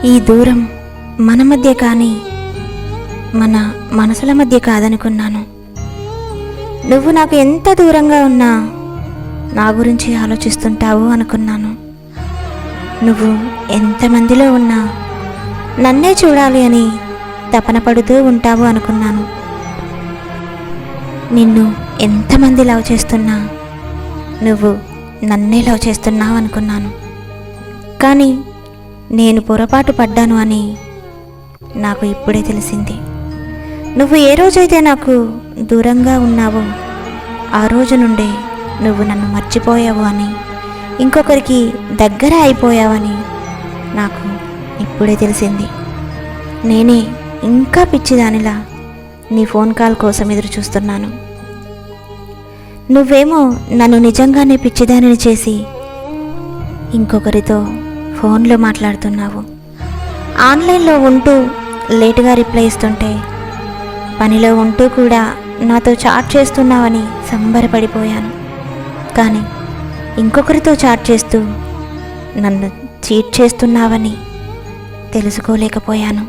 ఈ దూరం మన మధ్య కానీ మన మనసుల మధ్య కాదనుకున్నాను. నువ్వు నాకు ఎంత దూరంగా ఉన్నా నా గురించి ఆలోచిస్తుంటావు అనుకున్నాను. నువ్వు ఎంతమందిలో ఉన్నా నన్నే చూడాలి అని తపన పడుతూ ఉంటావు అనుకున్నాను. నిన్ను ఎంతమంది లవ్ చేస్తున్నా నువ్వు నన్నే లవ్ చేస్తున్నావు అనుకున్నాను. కానీ నేను పొరపాటు పడ్డాను అని నాకు ఇప్పుడే తెలిసింది. నువ్వు ఏ రోజైతే నాకు దూరంగా ఉన్నావో ఆ రోజు నుండే నువ్వు నన్ను మర్చిపోయావు అని, ఇంకొకరికి దగ్గర అయిపోయావని నాకు ఇప్పుడే తెలిసింది. నేనే ఇంకా పిచ్చిదానిలా నీ ఫోన్ కాల్ కోసం ఎదురు చూస్తున్నాను. నువ్వేమో నన్ను నిజంగానే పిచ్చిదానిని చేసి ఇంకొకరితో ఫోన్లో మాట్లాడుతున్నావు. ఆన్లైన్లో ఉంటూ లేటుగా రిప్లై ఇస్తుంటే, పనిలో ఉంటూ కూడా నాతో చాట్ చేస్తున్నావని సంబరపడిపోయాను. కానీ ఇంకొకరితో చాట్ చేస్తూ నన్ను చీట్ చేస్తున్నావని తెలుసుకోలేకపోయాను.